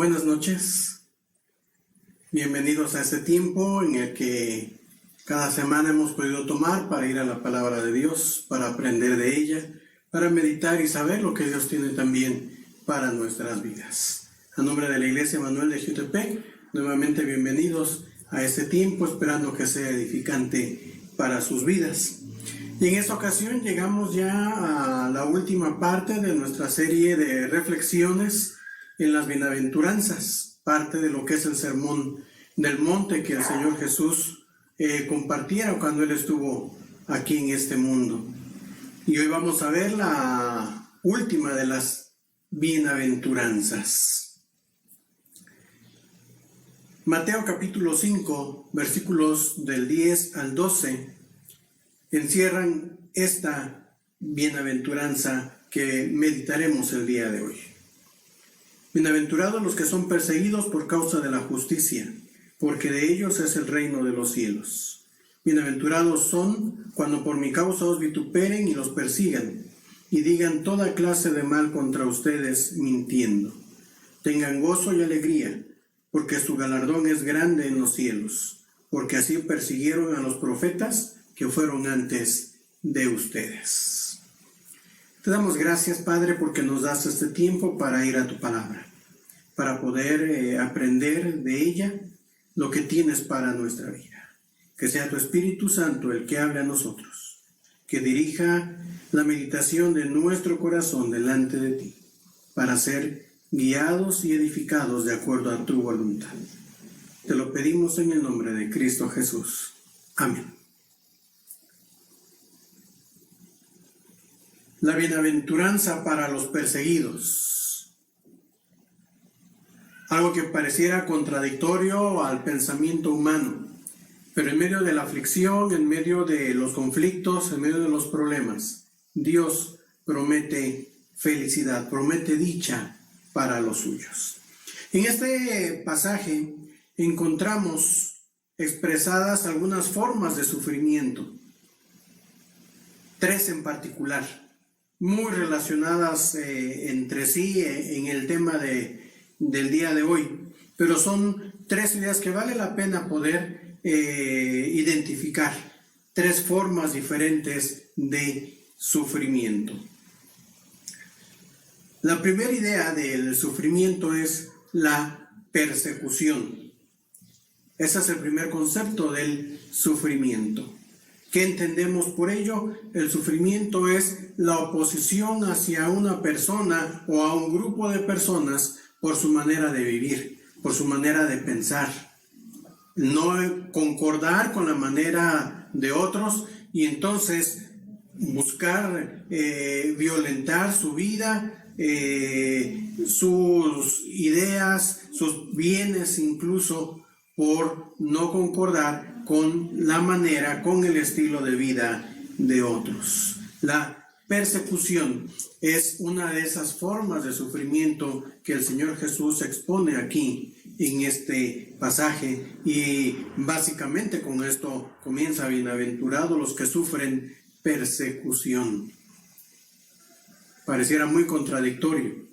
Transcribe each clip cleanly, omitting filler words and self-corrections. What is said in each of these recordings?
Buenas noches, bienvenidos a este tiempo en el que cada semana hemos podido tomar para ir a la palabra de Dios, para aprender de ella, para meditar y saber lo que Dios tiene también para nuestras vidas. A nombre de la Iglesia Emanuel de Jutepec, nuevamente bienvenidos a este tiempo, esperando que sea edificante para sus vidas. Y en esta ocasión llegamos ya a la última parte de nuestra serie de reflexiones en las bienaventuranzas, parte de lo que es el sermón del monte que el Señor Jesús compartiera cuando Él estuvo aquí en este mundo. Y hoy vamos a ver la última de las bienaventuranzas. Mateo capítulo 5, versículos del 10 al 12, encierran esta bienaventuranza que meditaremos el día de hoy. Bienaventurados los que son perseguidos por causa de la justicia, porque de ellos es el reino de los cielos. Bienaventurados son cuando por mi causa os vituperen y los persigan, y digan toda clase de mal contra ustedes mintiendo. Tengan gozo y alegría, porque su galardón es grande en los cielos, porque así persiguieron a los profetas que fueron antes de ustedes. Te damos gracias, Padre, porque nos das este tiempo para ir a tu palabra, para poder aprender de ella lo que tienes para nuestra vida. Que sea tu Espíritu Santo el que hable a nosotros, que dirija la meditación de nuestro corazón delante de ti, para ser guiados y edificados de acuerdo a tu voluntad. Te lo pedimos en el nombre de Cristo Jesús. Amén. La bienaventuranza para los perseguidos. Algo que pareciera contradictorio al pensamiento humano, pero en medio de la aflicción, en medio de los conflictos, en medio de los problemas, Dios promete felicidad, promete dicha para los suyos. En este pasaje encontramos expresadas algunas formas de sufrimiento, tres en particular, muy relacionadas entre sí en el tema del día de hoy, pero son tres ideas que vale la pena poder identificar, tres formas diferentes de sufrimiento. La primera idea del sufrimiento es la persecución. Ese es el primer concepto del sufrimiento. ¿Qué entendemos por ello? El sufrimiento es la oposición hacia una persona o a un grupo de personas por su manera de vivir, por su manera de pensar. No concordar con la manera de otros y entonces buscar violentar su vida, sus ideas, sus bienes incluso, por no concordar con la manera, con el estilo de vida de otros. La persecución es una de esas formas de sufrimiento que el Señor Jesús expone aquí en este pasaje, y básicamente con esto comienza: bienaventurados los que sufren persecución. Pareciera muy contradictorio,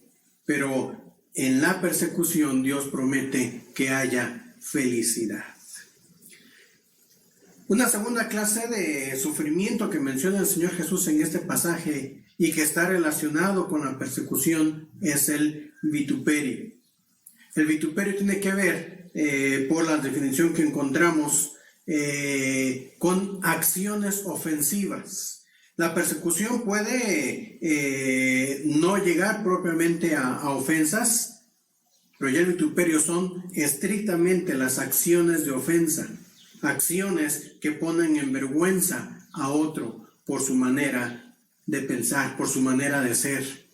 pero en la persecución Dios promete que haya felicidad. Una segunda clase de sufrimiento que menciona el Señor Jesús en este pasaje y que está relacionado con la persecución es el vituperio. El vituperio tiene que ver, por la definición que encontramos, con acciones ofensivas. La persecución puede no llegar propiamente a ofensas, pero ya el vituperio son estrictamente las acciones de ofensa, acciones que ponen en vergüenza a otro por su manera de pensar, por su manera de ser.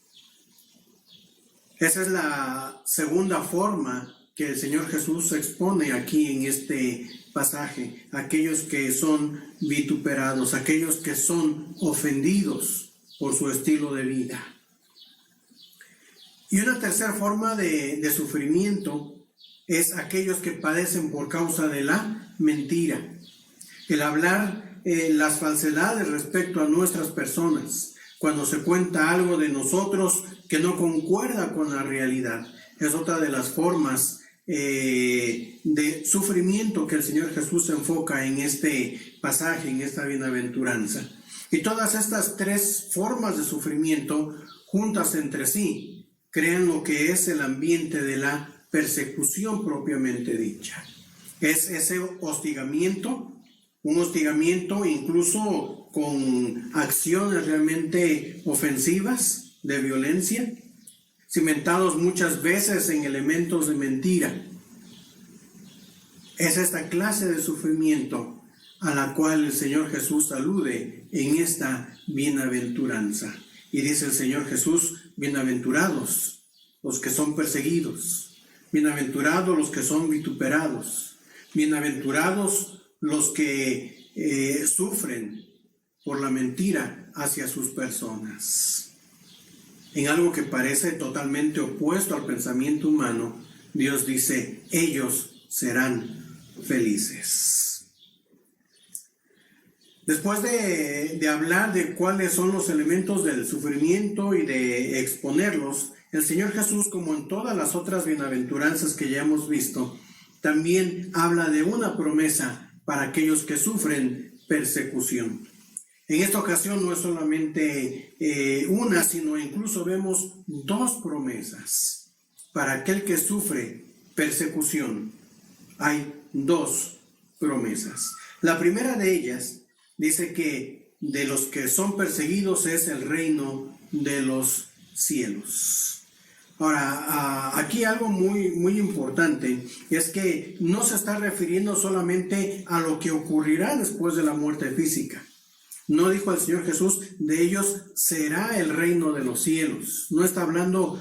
Esa es la segunda forma que el Señor Jesús expone aquí en este pasaje: aquellos que son vituperados, aquellos que son ofendidos por su estilo de vida. Y una tercera forma de sufrimiento es aquellos que padecen por causa de la mentira. El hablar las falsedades respecto a nuestras personas, cuando se cuenta algo de nosotros que no concuerda con la realidad. Es otra de las formas de sufrimiento que el Señor Jesús enfoca en este pasaje, en esta bienaventuranza. Y todas estas tres formas de sufrimiento, juntas entre sí, crean lo que es el ambiente de la persecución propiamente dicha. Es ese hostigamiento, un hostigamiento incluso con acciones realmente ofensivas de violencia, cimentados muchas veces en elementos de mentira. Es esta clase de sufrimiento a la cual el Señor Jesús alude en esta bienaventuranza. Y dice el Señor Jesús: bienaventurados los que son perseguidos, bienaventurados los que son vituperados, bienaventurados los que sufren por la mentira hacia sus personas. En algo que parece totalmente opuesto al pensamiento humano, Dios dice: ellos serán felices. Después de hablar de cuáles son los elementos del sufrimiento y de exponerlos, el Señor Jesús, como en todas las otras bienaventuranzas que ya hemos visto, también habla de una promesa para aquellos que sufren persecución. En esta ocasión no es solamente una, sino incluso vemos dos promesas. Para aquel que sufre persecución, hay dos promesas. La primera de ellas dice que de los que son perseguidos es el reino de los cielos. Ahora, aquí algo muy importante es que no se está refiriendo solamente a lo que ocurrirá después de la muerte física. No dijo el Señor Jesús: de ellos será el reino de los cielos. No está hablando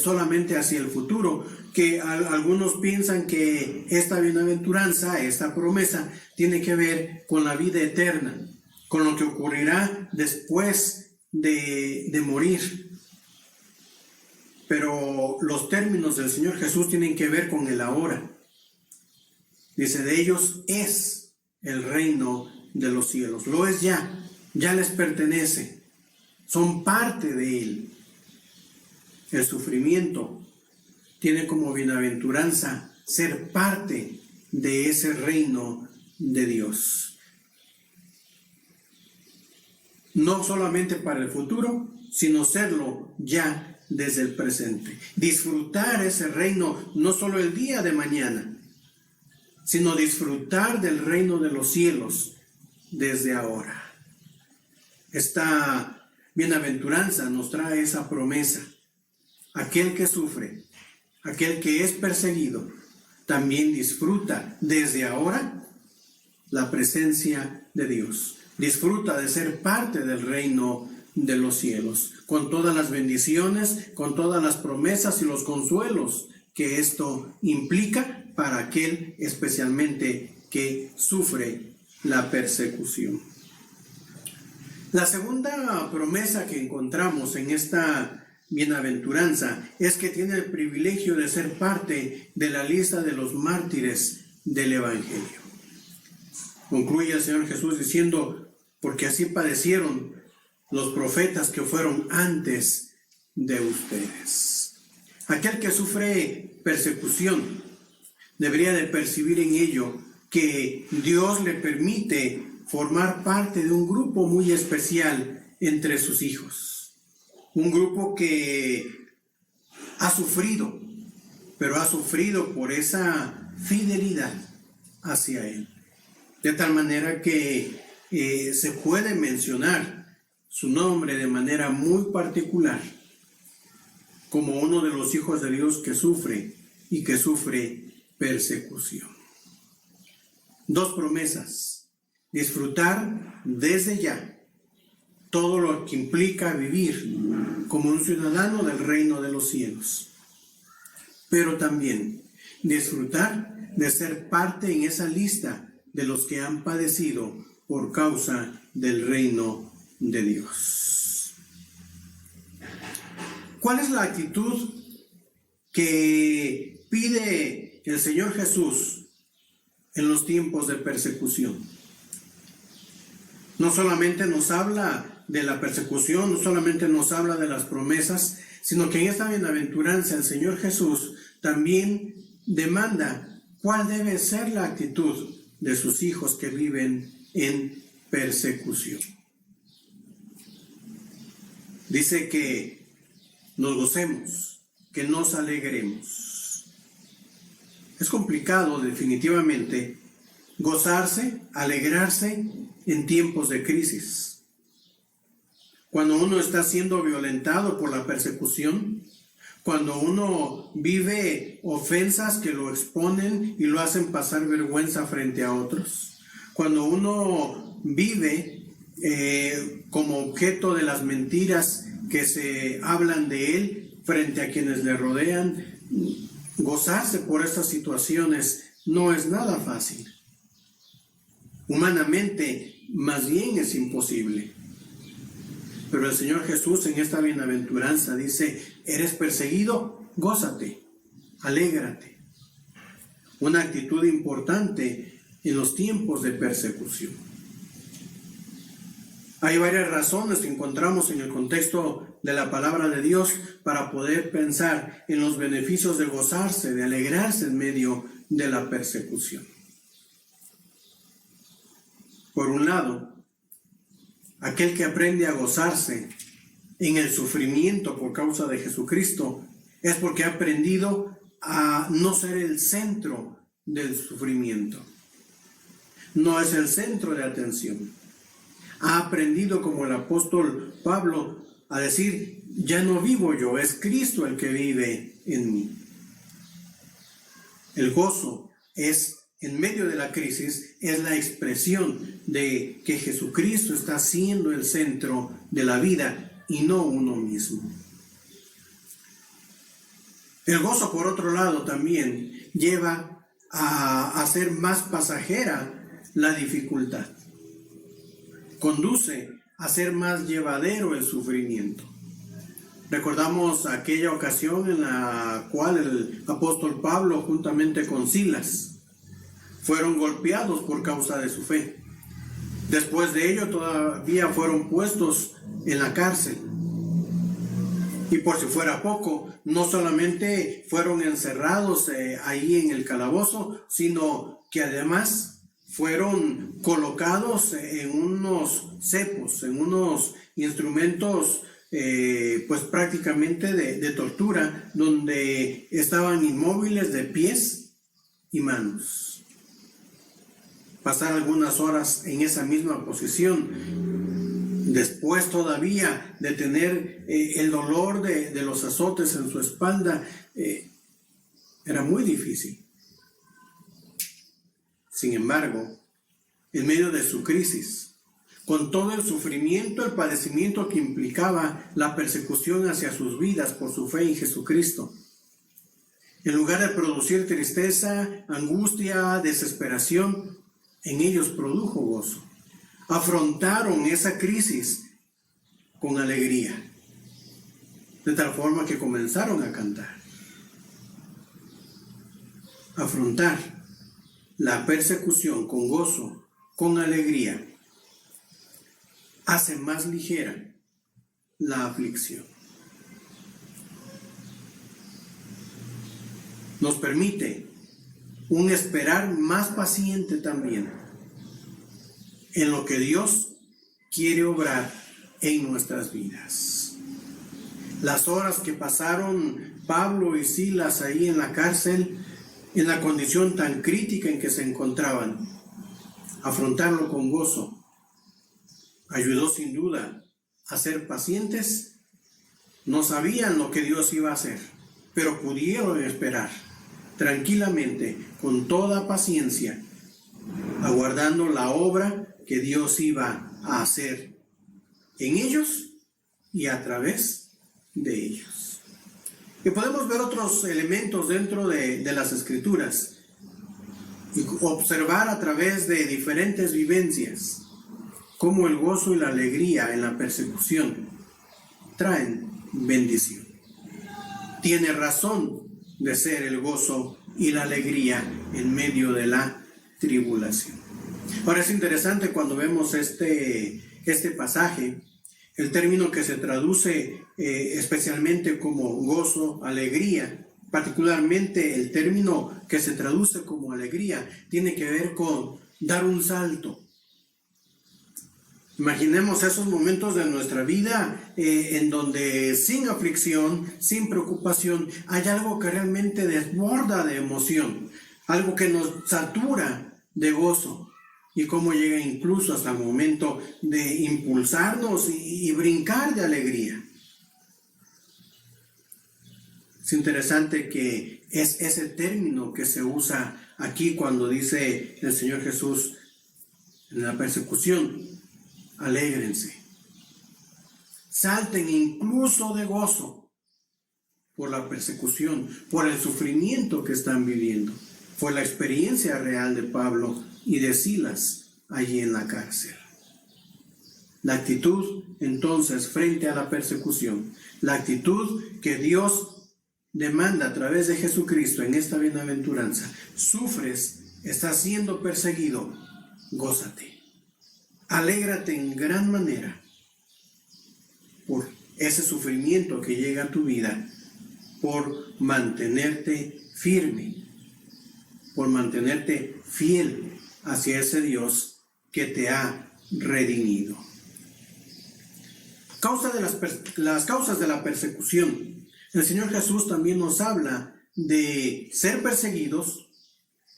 solamente hacia el futuro, que algunos piensan que esta bienaventuranza, esta promesa, tiene que ver con la vida eterna, con lo que ocurrirá después de morir. Pero los términos del Señor Jesús tienen que ver con el ahora. Dice: de ellos es el reino de los cielos. Lo es ya les pertenece, son parte de él. El sufrimiento tiene como bienaventuranza ser parte de ese reino de Dios. No solamente para el futuro, sino serlo ya desde el presente. Disfrutar ese reino no solo el día de mañana, sino disfrutar del reino de los cielos desde ahora. Esta bienaventuranza nos trae esa promesa. Aquel que sufre, aquel que es perseguido, también disfruta desde ahora la presencia de Dios. Disfruta de ser parte del reino de los cielos, con todas las bendiciones, con todas las promesas y los consuelos que esto implica para aquel especialmente que sufre la persecución. La segunda promesa que encontramos en esta bienaventuranza es que tiene el privilegio de ser parte de la lista de los mártires del Evangelio. Concluye el Señor Jesús diciendo: porque así padecieron los profetas que fueron antes de ustedes. Aquel que sufre persecución debería de percibir en ello que Dios le permite formar parte de un grupo muy especial entre sus hijos. Un grupo que ha sufrido, pero ha sufrido por esa fidelidad hacia Él. De tal manera que se puede mencionar su nombre de manera muy particular como uno de los hijos de Dios que sufre y que sufre persecución. Dos promesas: disfrutar desde ya todo lo que implica vivir como un ciudadano del reino de los cielos, pero también disfrutar de ser parte en esa lista de los que han padecido por causa del reino de Dios. ¿Cuál es la actitud que pide el Señor Jesús en los tiempos de persecución? No solamente nos habla de la persecución, no solamente nos habla de las promesas, sino que en esta bienaventuranza el Señor Jesús también demanda cuál debe ser la actitud de sus hijos que viven en persecución. Dice que nos gocemos, que nos alegremos. Es complicado definitivamente gozarse, alegrarse en tiempos de crisis. Cuando uno está siendo violentado por la persecución, cuando uno vive ofensas que lo exponen y lo hacen pasar vergüenza frente a otros, cuando uno vive como objeto de las mentiras que se hablan de él frente a quienes le rodean, gozarse por estas situaciones no es nada fácil. Humanamente, más bien es imposible. Pero el Señor Jesús en esta bienaventuranza dice: eres perseguido, gózate, alégrate. Una actitud importante en los tiempos de persecución. Hay varias razones que encontramos en el contexto de la palabra de Dios para poder pensar en los beneficios de gozarse, de alegrarse en medio de la persecución. Por un lado, aquel que aprende a gozarse en el sufrimiento por causa de Jesucristo es porque ha aprendido a no ser el centro del sufrimiento. No es el centro de atención. Ha aprendido, como el apóstol Pablo, a decir: ya no vivo yo, es Cristo el que vive en mí. El gozo es, en medio de la crisis, es la expresión de que Jesucristo está siendo el centro de la vida y no uno mismo. El gozo, por otro lado, también lleva a hacer más pasajera la dificultad. Conduce a ser más llevadero el sufrimiento. Recordamos aquella ocasión en la cual el apóstol Pablo, juntamente con Silas, fueron golpeados por causa de su fe. Después de ello todavía fueron puestos en la cárcel. Y por si fuera poco, no solamente fueron encerrados ahí en el calabozo, sino que además fueron colocados en unos cepos, en unos instrumentos pues prácticamente de tortura, donde estaban inmóviles de pies y manos. Pasar algunas horas en esa misma posición, después todavía de tener el dolor de los azotes en su espalda, era muy difícil. Sin embargo, en medio de su crisis, con todo el sufrimiento, el padecimiento que implicaba la persecución hacia sus vidas por su fe en Jesucristo, en lugar de producir tristeza, angustia, desesperación, en ellos produjo gozo. Afrontaron esa crisis con alegría, de tal forma que comenzaron a cantar. Afrontar la persecución con gozo, con alegría, hace más ligera la aflicción. Nos permite un esperar más paciente también en lo que Dios quiere obrar en nuestras vidas. Las horas que pasaron Pablo y Silas ahí en la cárcel, en la condición tan crítica en que se encontraban, afrontarlo con gozo ayudó sin duda a ser pacientes. No sabían lo que Dios iba a hacer, pero pudieron esperar tranquilamente, con toda paciencia, aguardando la obra que Dios iba a hacer en ellos y a través de ellos. Y podemos ver otros elementos dentro de las Escrituras y observar a través de diferentes vivencias cómo el gozo y la alegría en la persecución traen bendición. Tiene razón de ser el gozo y la alegría en medio de la tribulación. Ahora es interesante cuando vemos este pasaje, El término que se traduce especialmente como gozo, alegría, particularmente el término que se traduce como alegría, tiene que ver con dar un salto. Imaginemos esos momentos de nuestra vida en donde sin aflicción, sin preocupación, hay algo que realmente desborda de emoción, algo que nos satura de gozo y cómo llega incluso hasta el momento de impulsarnos y brincar de alegría. Es interesante que es ese término que se usa aquí cuando dice el Señor Jesús en la persecución: alégrense, salten incluso de gozo por la persecución, por el sufrimiento que están viviendo. Fue la experiencia real de Pablo y de Silas allí en la cárcel. La actitud entonces frente a la persecución, la actitud que Dios demanda a través de Jesucristo en esta bienaventuranza: sufres, estás siendo perseguido, gózate. Alégrate en gran manera por ese sufrimiento que llega a tu vida, por mantenerte firme, por mantenerte fiel hacia ese Dios que te ha redimido. Las causas de la persecución. El Señor Jesús también nos habla de ser perseguidos,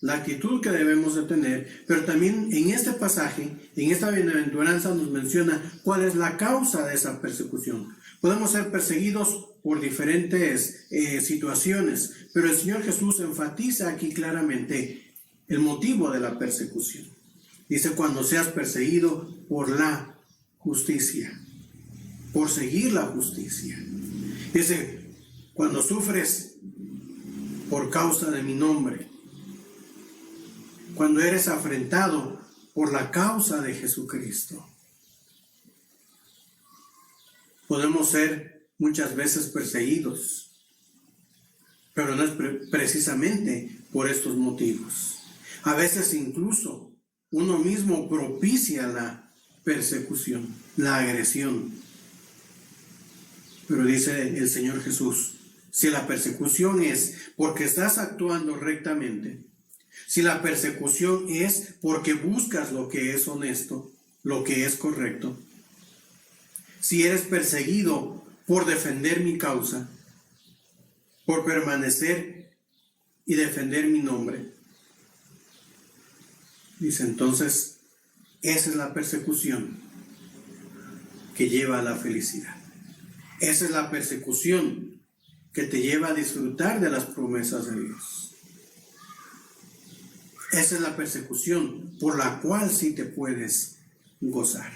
la actitud que debemos de tener, pero también en este pasaje, en esta bienaventuranza, nos menciona cuál es la causa de esa persecución. Podemos ser perseguidos por diferentes situaciones, pero el Señor Jesús enfatiza aquí claramente el motivo de la persecución. Dice: cuando seas perseguido por la justicia, por seguir la justicia. Dice: cuando sufres por causa de mi nombre, cuando eres afrentado por la causa de Jesucristo. Podemos ser muchas veces perseguidos, pero no es precisamente por estos motivos. A veces incluso uno mismo propicia la persecución, la agresión. Pero dice el Señor Jesús: si la persecución es porque estás actuando rectamente, si la persecución es porque buscas lo que es honesto, lo que es correcto, si eres perseguido por defender mi causa, por permanecer y defender mi nombre, dice, entonces esa es la persecución que lleva a la felicidad. Esa es la persecución que te lleva a disfrutar de las promesas de Dios. Esa es la persecución por la cual sí te puedes gozar.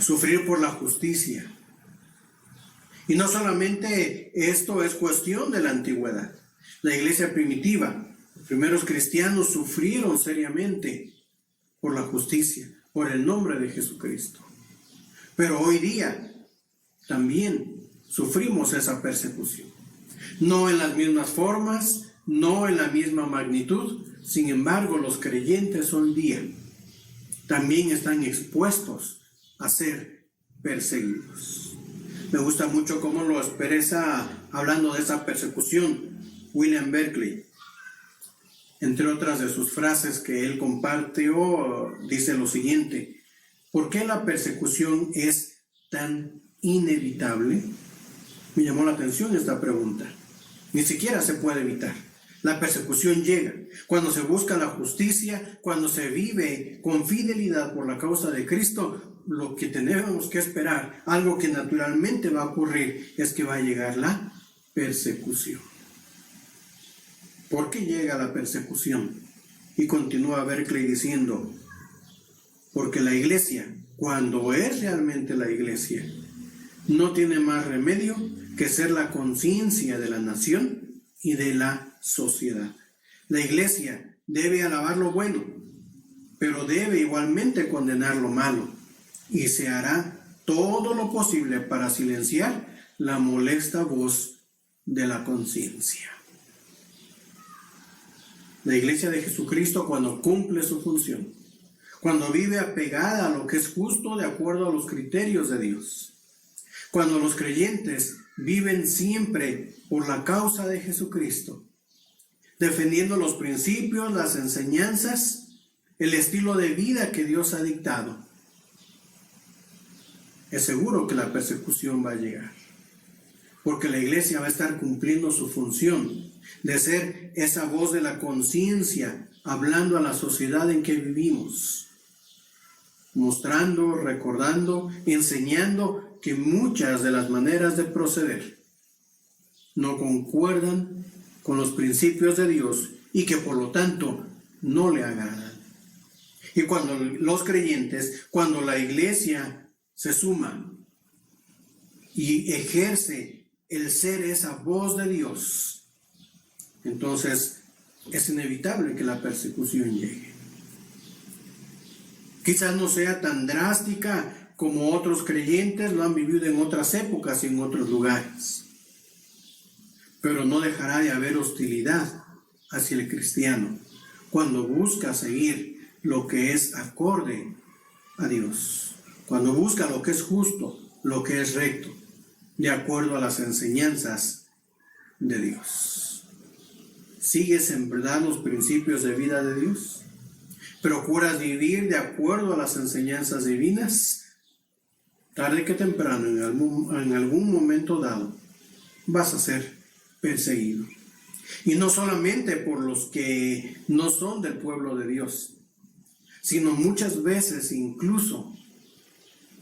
Sufrir por la justicia. Y no solamente esto es cuestión de la antigüedad. La iglesia primitiva, los primeros cristianos sufrieron seriamente por la justicia, por el nombre de Jesucristo. Pero hoy día también sufrimos esa persecución. No en las mismas formas, no en la misma magnitud. Sin embargo, los creyentes hoy día también están expuestos a ser perseguidos. Me gusta mucho cómo lo expresa, hablando de esa persecución, William Berkeley. Entre otras de sus frases que él compartió, dice lo siguiente: ¿por qué la persecución es tan inevitable? Me llamó la atención esta pregunta. Ni siquiera se puede evitar. La persecución llega. Cuando se busca la justicia, cuando se vive con fidelidad por la causa de Cristo, lo que tenemos que esperar, algo que naturalmente va a ocurrir, es que va a llegar la persecución. ¿Por qué llega la persecución? Y continúa Berkeley diciendo: porque la iglesia, cuando es realmente la iglesia, no tiene más remedio que ser la conciencia de la nación y de la sociedad. La iglesia debe alabar lo bueno, pero debe igualmente condenar lo malo, y se hará todo lo posible para silenciar la molesta voz de la conciencia. La iglesia de Jesucristo, cuando cumple su función, cuando vive apegada a lo que es justo de acuerdo a los criterios de Dios. Cuando los creyentes viven siempre por la causa de Jesucristo, defendiendo los principios, las enseñanzas, el estilo de vida que Dios ha dictado, es seguro que la persecución va a llegar, porque la iglesia va a estar cumpliendo su función de ser esa voz de la conciencia, hablando a la sociedad en que vivimos, mostrando, recordando, enseñando que muchas de las maneras de proceder no concuerdan con los principios de Dios y que por lo tanto no le agradan. Y cuando los creyentes, cuando la iglesia se suma y ejerce el ser esa voz de Dios, entonces es inevitable que la persecución llegue. Quizás no sea tan drástica como otros creyentes lo han vivido en otras épocas y en otros lugares, pero no dejará de haber hostilidad hacia el cristiano cuando busca seguir lo que es acorde a Dios, cuando busca lo que es justo, lo que es recto, de acuerdo a las enseñanzas de Dios. ¿Sigues en verdad los principios de vida de Dios? ¿Procuras vivir de acuerdo a las enseñanzas divinas? Tarde que temprano, en algún momento dado, vas a ser perseguido. Y no solamente por los que no son del pueblo de Dios, sino muchas veces incluso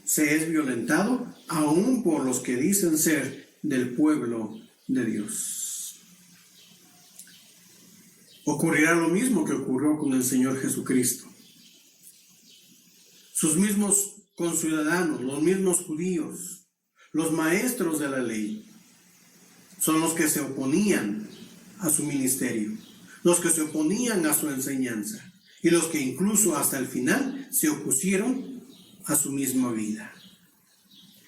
se es violentado aún por los que dicen ser del pueblo de Dios. Ocurrirá lo mismo que ocurrió con el Señor Jesucristo. Sus mismos conciudadanos, los mismos judíos, los maestros de la ley, son los que se oponían a su ministerio, los que se oponían a su enseñanza y los que incluso hasta el final se opusieron a su misma vida.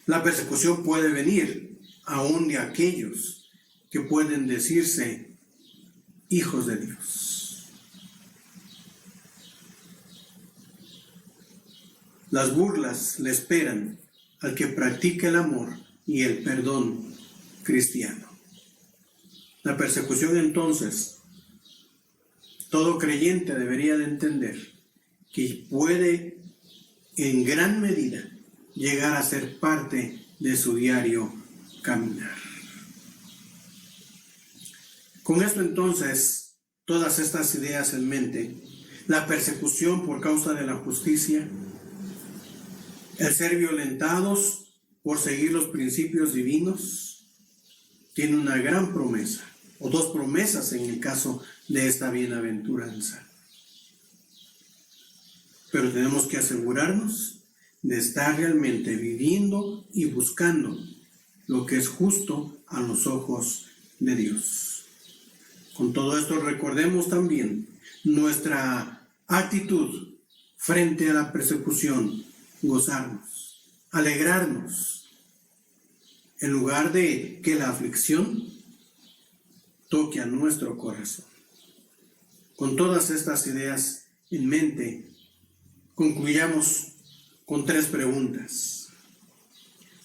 La persecución puede venir aún de aquellos que pueden decirse hijos de Dios. Las burlas le esperan al que practica el amor y el perdón cristiano. La persecución, entonces, todo creyente debería de entender que puede en gran medida llegar a ser parte de su diario caminar. Con esto, entonces, todas estas ideas en mente, la persecución por causa de la justicia, el ser violentados por seguir los principios divinos, tiene una gran promesa, o dos promesas en el caso de esta bienaventuranza. Pero tenemos que asegurarnos de estar realmente viviendo y buscando lo que es justo a los ojos de Dios. Con todo esto recordemos también nuestra actitud frente a la persecución, gozarnos, alegrarnos, en lugar de que la aflicción toque a nuestro corazón. Con todas estas ideas en mente, concluyamos con 3 preguntas.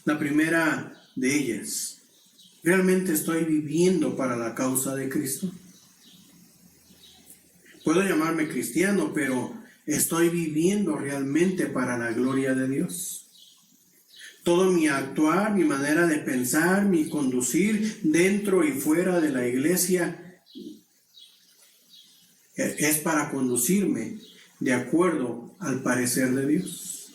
La primera de ellas: ¿realmente estoy viviendo para la causa de Cristo? Puedo llamarme cristiano, pero ¿estoy viviendo realmente para la gloria de Dios? Todo mi actuar, mi manera de pensar, mi conducir dentro y fuera de la iglesia es para conducirme de acuerdo al parecer de Dios.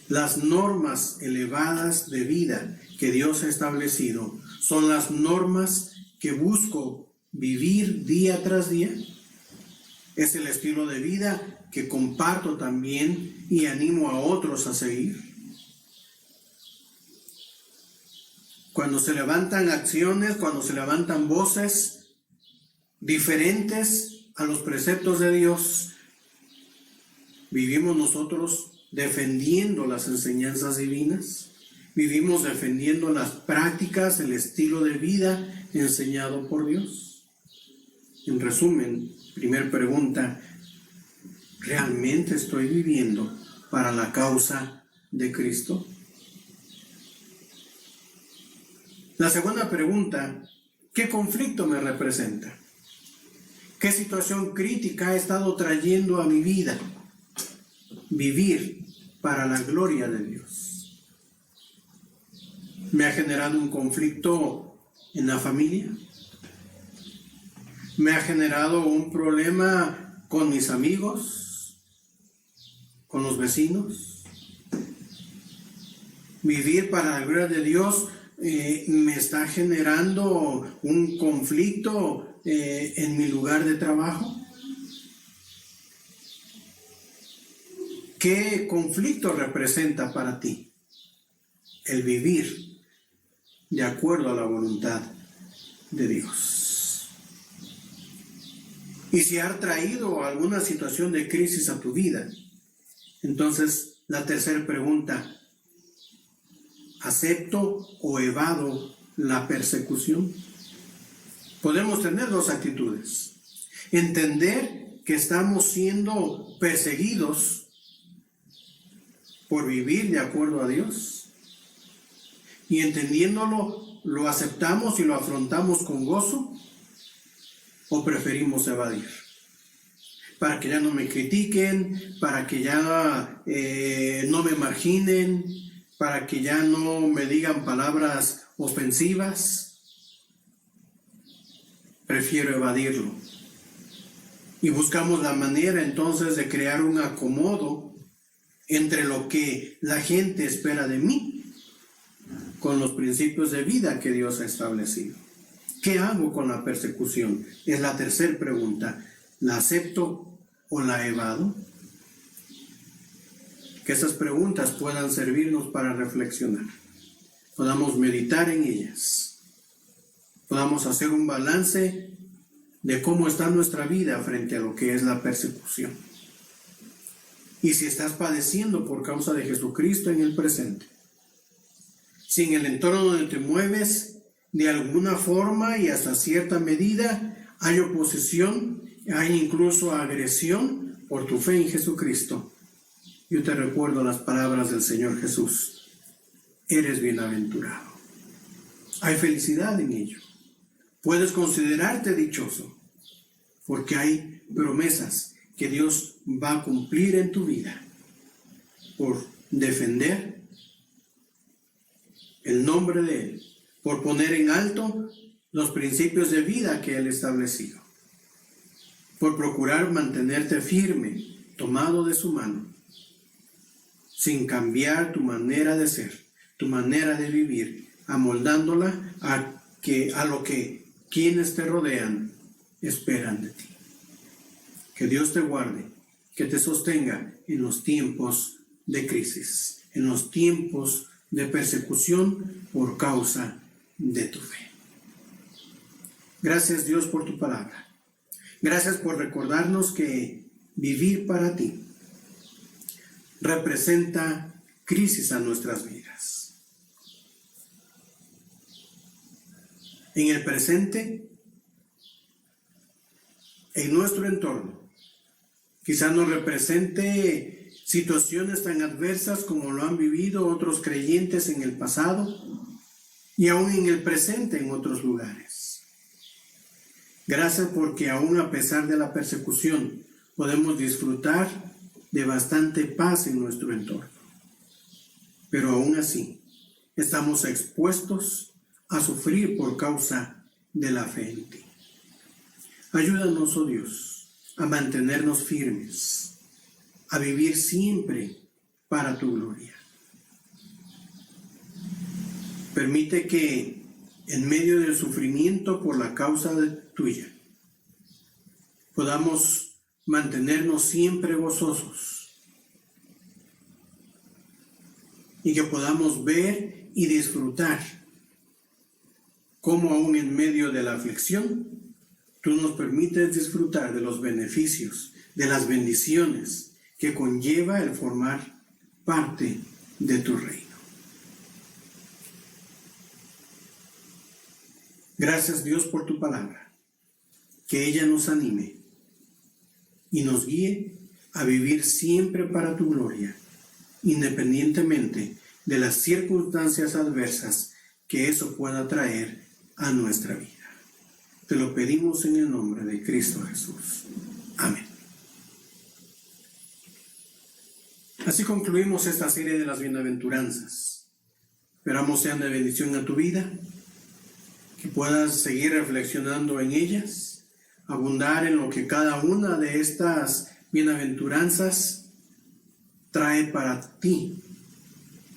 Las normas elevadas de vida que Dios ha establecido son las normas que busco vivir día tras día. Es el estilo de vida que comparto también y animo a otros a seguir. Cuando se levantan acciones, cuando se levantan voces diferentes a los preceptos de Dios, ¿vivimos nosotros defendiendo las enseñanzas divinas? ¿Vivimos defendiendo las prácticas, el estilo de vida enseñado por Dios? En resumen, primera pregunta: ¿realmente estoy viviendo para la causa de Cristo? La segunda pregunta, ¿qué conflicto me representa? ¿Qué situación crítica ha estado trayendo a mi vida? Vivir para la gloria de Dios. ¿Me ha generado un conflicto en la familia? ¿Me ha generado un problema con mis amigos? ¿Con los vecinos? Vivir para la gloria de Dios me está generando un conflicto en mi lugar de trabajo. ¿Qué conflicto representa para ti el vivir de acuerdo a la voluntad de Dios? Y si ha traído alguna situación de crisis a tu vida, entonces la tercera pregunta, ¿acepto o evado la persecución? Podemos tener dos actitudes. Entender que estamos siendo perseguidos por vivir de acuerdo a Dios. Y entendiéndolo, ¿lo aceptamos y lo afrontamos con gozo? ¿O preferimos evadir? Para que ya no me critiquen, para que ya no me marginen, para que ya no me digan palabras ofensivas. Prefiero evadirlo. Y buscamos la manera entonces de crear un acomodo entre lo que la gente espera de mí con los principios de vida que Dios ha establecido. ¿Qué hago con la persecución? Es la tercera pregunta. ¿La acepto o la evado? Que esas preguntas puedan servirnos para reflexionar. Podamos meditar en ellas. Podamos hacer un balance de cómo está nuestra vida frente a lo que es la persecución. Y si estás padeciendo por causa de Jesucristo en el presente, si en el entorno donde te mueves, de alguna forma y hasta cierta medida, hay oposición, hay incluso agresión por tu fe en Jesucristo, yo te recuerdo las palabras del Señor Jesús. Eres bienaventurado. Hay felicidad en ello. Puedes considerarte dichoso, porque hay promesas que Dios va a cumplir en tu vida por defender el nombre de Él, por poner en alto los principios de vida que Él ha establecido, por procurar mantenerte firme, tomado de su mano, sin cambiar tu manera de ser, tu manera de vivir, amoldándola a lo que quienes te rodean esperan de ti. Que Dios te guarde, que te sostenga en los tiempos de crisis, en los tiempos de persecución por causa de tu fe. Gracias, Dios, por tu palabra. Gracias por recordarnos que vivir para ti representa crisis a nuestras vidas. En el presente, en nuestro entorno, quizás nos represente situaciones tan adversas como lo han vivido otros creyentes en el pasado y aún en el presente en otros lugares. Gracias porque aún a pesar de la persecución podemos disfrutar de bastante paz en nuestro entorno. Pero aún así estamos expuestos a sufrir por causa de la fe en ti. Ayúdanos, oh Dios, a mantenernos firmes, a vivir siempre para tu gloria. Permite que en medio del sufrimiento por la causa tuya podamos mantenernos siempre gozosos y que podamos ver y disfrutar cómo aún en medio de la aflicción tú nos permites disfrutar de los beneficios, de las bendiciones que conlleva el formar parte de tu reino. Gracias, Dios, por tu palabra, que ella nos anime y nos guíe a vivir siempre para tu gloria, independientemente de las circunstancias adversas que eso pueda traer a nuestra vida. Te lo pedimos en el nombre de Cristo Jesús. Amén. Así concluimos esta serie de las bienaventuranzas. Esperamos sean de bendición a tu vida, que puedas seguir reflexionando en ellas, abundar en lo que cada una de estas bienaventuranzas trae para ti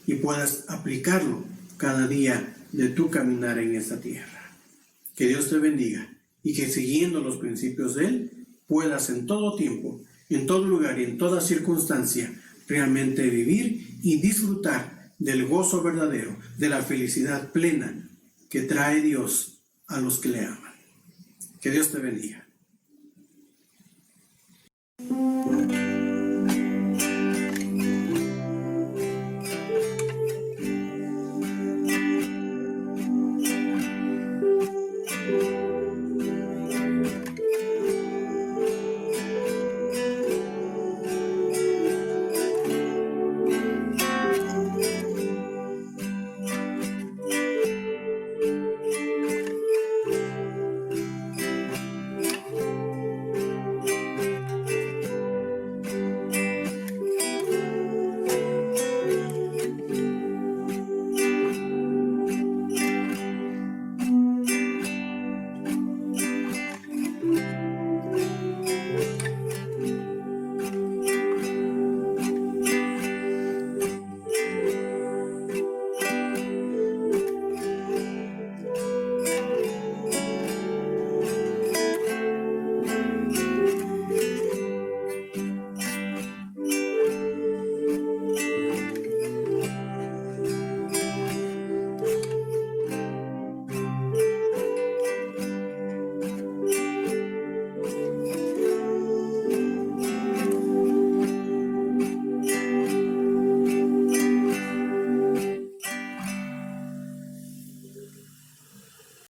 y puedas aplicarlo cada día de tu caminar en esta tierra. Que Dios te bendiga y que siguiendo los principios de Él puedas en todo tiempo, en todo lugar y en toda circunstancia realmente vivir y disfrutar del gozo verdadero, de la felicidad plena que trae Dios a los que le aman. Que Dios te bendiga.